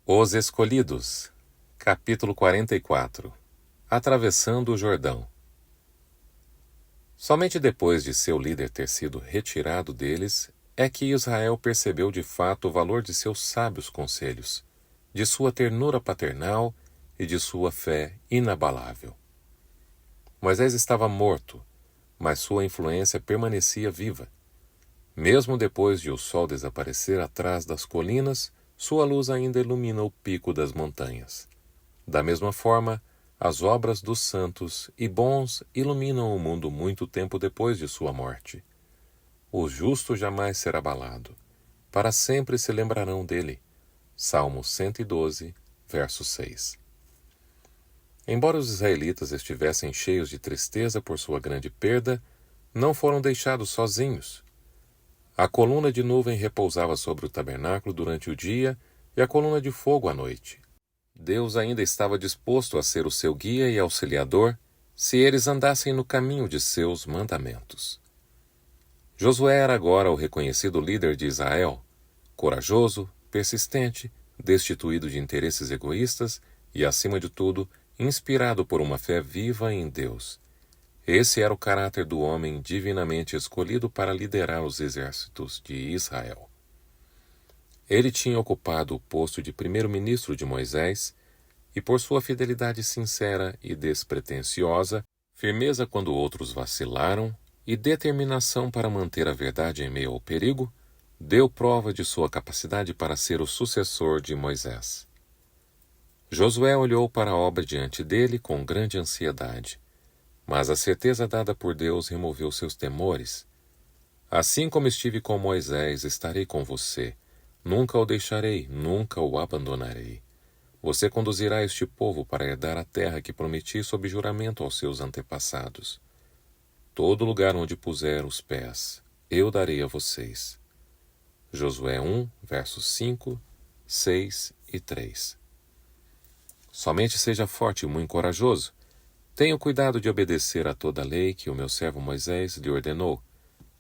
Os Escolhidos, capítulo 44. Atravessando o Jordão. Somente depois de seu líder ter sido retirado deles, é que Israel percebeu de fato o valor de seus sábios conselhos, de sua ternura paternal e de sua fé inabalável. Moisés estava morto, mas sua influência permanecia viva. Mesmo depois de o sol desaparecer atrás das colinas, sua luz ainda ilumina o pico das montanhas. Da mesma forma, as obras dos santos e bons iluminam o mundo muito tempo depois de sua morte. O justo jamais será abalado. Para sempre se lembrarão dele. Salmo 112, verso 6. Embora os israelitas estivessem cheios de tristeza por sua grande perda, não foram deixados sozinhos. A coluna de nuvem repousava sobre o tabernáculo durante o dia e a coluna de fogo à noite. Deus ainda estava disposto a ser o seu guia e auxiliador se eles andassem no caminho de seus mandamentos. Josué era agora o reconhecido líder de Israel, corajoso, persistente, destituído de interesses egoístas e, acima de tudo, inspirado por uma fé viva em Deus. Esse era o caráter do homem divinamente escolhido para liderar os exércitos de Israel. Ele tinha ocupado o posto de primeiro-ministro de Moisés e, por sua fidelidade sincera e despretensiosa, firmeza quando outros vacilaram e determinação para manter a verdade em meio ao perigo, deu prova de sua capacidade para ser o sucessor de Moisés. Josué olhou para a obra diante dele com grande ansiedade. Mas a certeza dada por Deus removeu seus temores. Assim como estive com Moisés, estarei com você. Nunca o deixarei, nunca o abandonarei. Você conduzirá este povo para herdar a terra que prometi sob juramento aos seus antepassados. Todo lugar onde puser os pés, eu darei a vocês. Josué 1, versos 5, 6 e 3. Somente seja forte e muito corajoso. Tenha cuidado de obedecer a toda a lei que o meu servo Moisés lhe ordenou.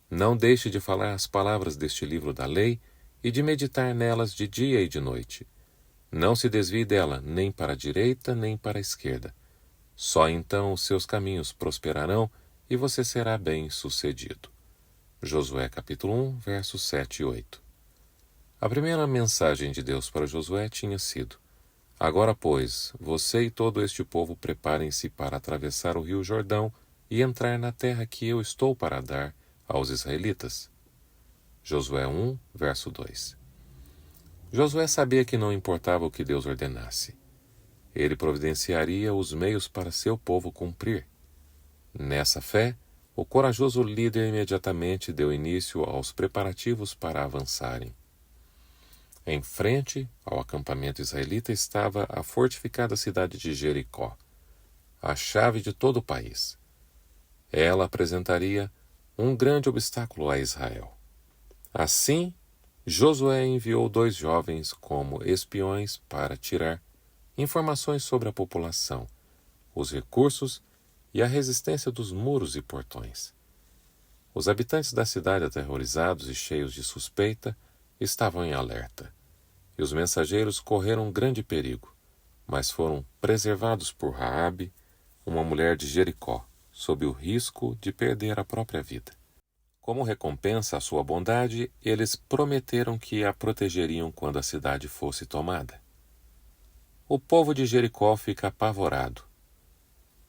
Não deixe de falar as palavras deste livro da lei e de meditar nelas de dia e de noite. Não se desvie dela nem para a direita nem para a esquerda. Só então os seus caminhos prosperarão e você será bem-sucedido. Josué capítulo 1, versos 7 e 8. A primeira mensagem de Deus para Josué tinha sido: Agora, pois, você e todo este povo preparem-se para atravessar o rio Jordão e entrar na terra que eu estou para dar aos israelitas. Josué 1, verso 2. Josué sabia que não importava o que Deus ordenasse. Ele providenciaria os meios para seu povo cumprir. Nessa fé, o corajoso líder imediatamente deu início aos preparativos para avançarem. Em frente ao acampamento israelita estava a fortificada cidade de Jericó, a chave de todo o país. Ela apresentaria um grande obstáculo a Israel. Assim, Josué enviou 2 jovens como espiões para tirar informações sobre a população, os recursos e a resistência dos muros e portões. Os habitantes da cidade, aterrorizados e cheios de suspeita, estavam em alerta, e os mensageiros correram grande perigo, mas foram preservados por Raabe, uma mulher de Jericó, sob o risco de perder a própria vida. Como recompensa à sua bondade, eles prometeram que a protegeriam quando a cidade fosse tomada. O povo de Jericó fica apavorado.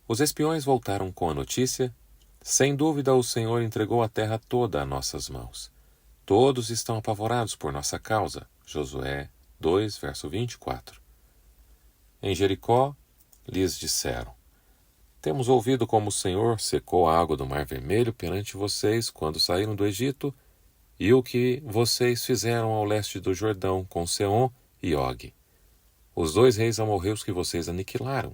Os espiões voltaram com a notícia: sem dúvida o Senhor entregou a terra toda a nossas mãos. Todos estão apavorados por nossa causa. Josué 2, verso 24. Em Jericó, lhes disseram: Temos ouvido como o Senhor secou a água do Mar Vermelho perante vocês quando saíram do Egito, e o que vocês fizeram ao leste do Jordão com Seom e Og, os 2 reis amorreus que vocês aniquilaram.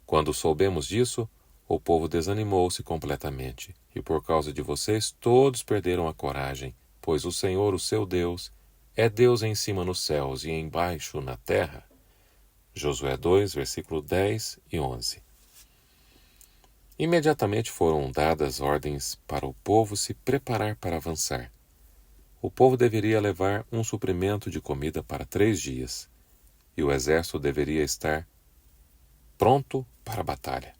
Quando soubemos disso, o povo desanimou-se completamente, e por causa de vocês todos perderam a coragem, pois o Senhor, o seu Deus, é Deus em cima nos céus e embaixo na terra. Josué 2, versículo 10 e 11. Imediatamente foram dadas ordens para o povo se preparar para avançar. O povo deveria levar um suprimento de comida para 3 dias, e o exército deveria estar pronto para a batalha.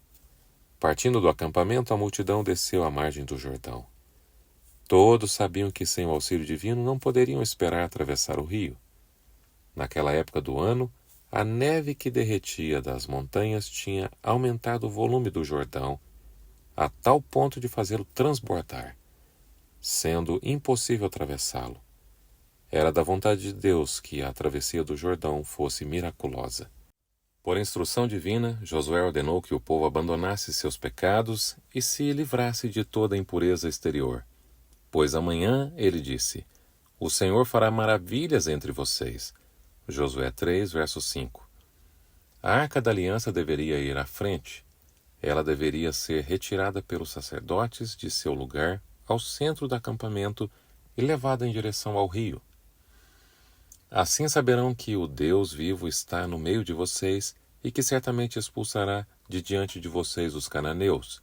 Partindo do acampamento, a multidão desceu à margem do Jordão. Todos sabiam que sem o auxílio divino não poderiam esperar atravessar o rio. Naquela época do ano, a neve que derretia das montanhas tinha aumentado o volume do Jordão a tal ponto de fazê-lo transbordar, sendo impossível atravessá-lo. Era da vontade de Deus que a travessia do Jordão fosse miraculosa. Por instrução divina, Josué ordenou que o povo abandonasse seus pecados e se livrasse de toda a impureza exterior. Pois amanhã, ele disse, o Senhor fará maravilhas entre vocês. Josué 3, verso 5. A Arca da Aliança deveria ir à frente. Ela deveria ser retirada pelos sacerdotes de seu lugar ao centro do acampamento e levada em direção ao rio. Assim saberão que o Deus vivo está no meio de vocês e que certamente expulsará de diante de vocês os cananeus.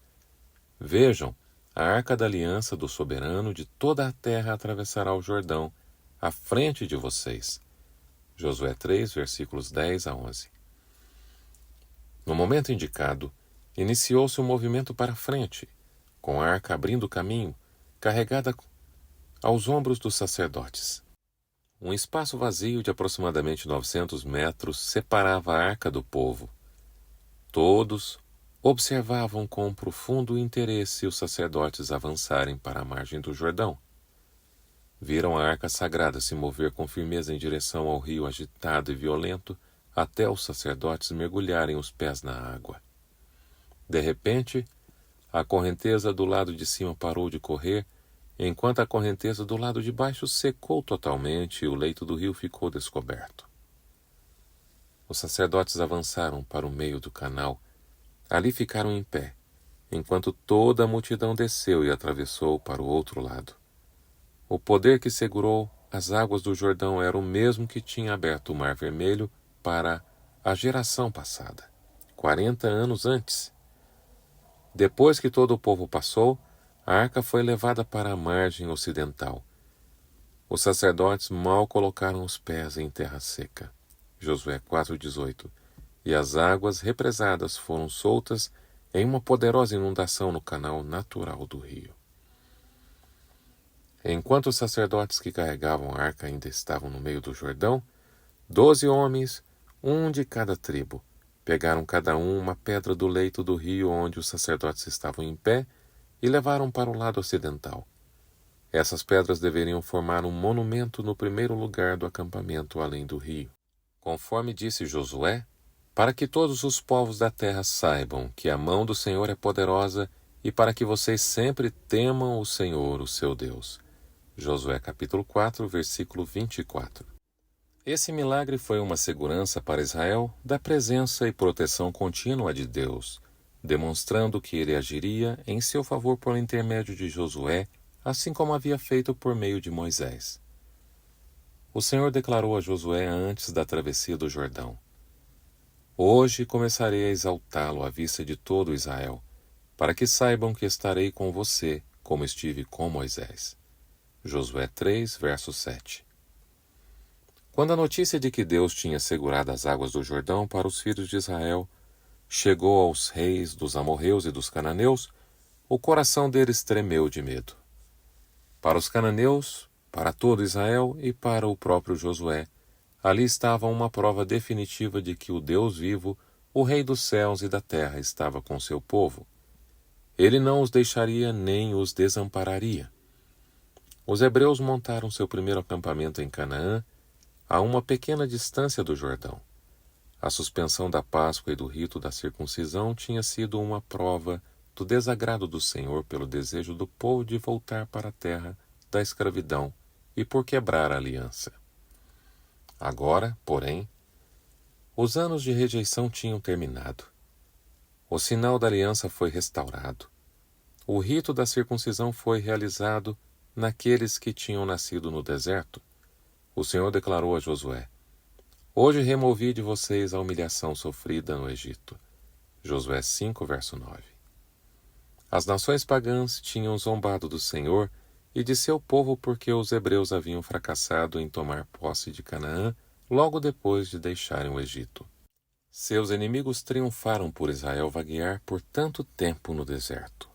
Vejam, a Arca da Aliança do Soberano de toda a terra atravessará o Jordão, à frente de vocês. Josué 3, versículos 10 a 11. No momento indicado, iniciou-se um movimento para a frente, com a arca abrindo caminho, carregada aos ombros dos sacerdotes. Um espaço vazio de aproximadamente 900 metros separava a arca do povo. Todos observavam com profundo interesse os sacerdotes avançarem para a margem do Jordão. Viram a arca sagrada se mover com firmeza em direção ao rio agitado e violento, até os sacerdotes mergulharem os pés na água. De repente, a correnteza do lado de cima parou de correr, enquanto a correnteza do lado de baixo secou totalmente e o leito do rio ficou descoberto. Os sacerdotes avançaram para o meio do canal. Ali ficaram em pé, enquanto toda a multidão desceu e atravessou para o outro lado. O poder que segurou as águas do Jordão era o mesmo que tinha aberto o Mar Vermelho para a geração passada, 40 anos antes. Depois que todo o povo passou, a arca foi levada para a margem ocidental. Os sacerdotes mal colocaram os pés em terra seca. Josué 4,18. E as águas represadas foram soltas em uma poderosa inundação no canal natural do rio. Enquanto os sacerdotes que carregavam a arca ainda estavam no meio do Jordão, 12 homens, um de cada tribo, pegaram cada um uma pedra do leito do rio onde os sacerdotes estavam em pé e levaram para o lado ocidental. Essas pedras deveriam formar um monumento no primeiro lugar do acampamento além do rio. Conforme disse Josué, para que todos os povos da terra saibam que a mão do Senhor é poderosa e para que vocês sempre temam o Senhor, o seu Deus. Josué capítulo 4, versículo 24. Esse milagre foi uma segurança para Israel da presença e proteção contínua de Deus, demonstrando que ele agiria em seu favor por intermédio de Josué, assim como havia feito por meio de Moisés. O Senhor declarou a Josué antes da travessia do Jordão: Hoje começarei a exaltá-lo à vista de todo Israel, para que saibam que estarei com você, como estive com Moisés. Josué 3, verso 7. Quando a notícia de que Deus tinha segurado as águas do Jordão para os filhos de Israel chegou aos reis dos amorreus e dos cananeus, o coração deles tremeu de medo. Para os cananeus, para todo Israel e para o próprio Josué, ali estava uma prova definitiva de que o Deus vivo, o Rei dos céus e da terra, estava com seu povo. Ele não os deixaria nem os desampararia. Os hebreus montaram seu primeiro acampamento em Canaã, a uma pequena distância do Jordão. A suspensão da Páscoa e do rito da circuncisão tinha sido uma prova do desagrado do Senhor pelo desejo do povo de voltar para a terra da escravidão e por quebrar a aliança. Agora, porém, os anos de rejeição tinham terminado. O sinal da aliança foi restaurado. O rito da circuncisão foi realizado naqueles que tinham nascido no deserto. O Senhor declarou a Josué: Hoje removi de vocês a humilhação sofrida no Egito. Josué 5, verso 9. As nações pagãs tinham zombado do Senhor e de seu povo porque os hebreus haviam fracassado em tomar posse de Canaã, logo depois de deixarem o Egito. Seus inimigos triunfaram por Israel vaguear por tanto tempo no deserto,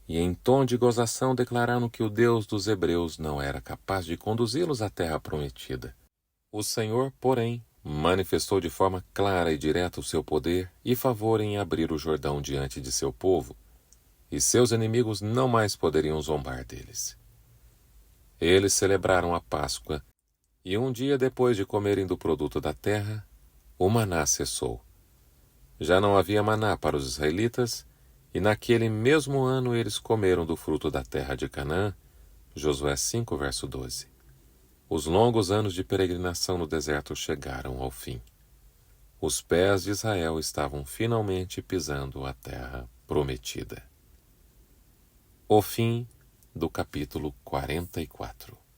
e em tom de gozação declararam que o Deus dos hebreus não era capaz de conduzi-los à terra prometida. O Senhor, porém, manifestou de forma clara e direta o seu poder e favor em abrir o Jordão diante de seu povo, e seus inimigos não mais poderiam zombar deles. Eles celebraram a Páscoa, e um dia depois de comerem do produto da terra, o maná cessou. Já não havia maná para os israelitas, e naquele mesmo ano eles comeram do fruto da terra de Canaã. Josué 5, verso 12. Os longos anos de peregrinação no deserto chegaram ao fim. Os pés de Israel estavam finalmente pisando a terra prometida. O fim do capítulo 44.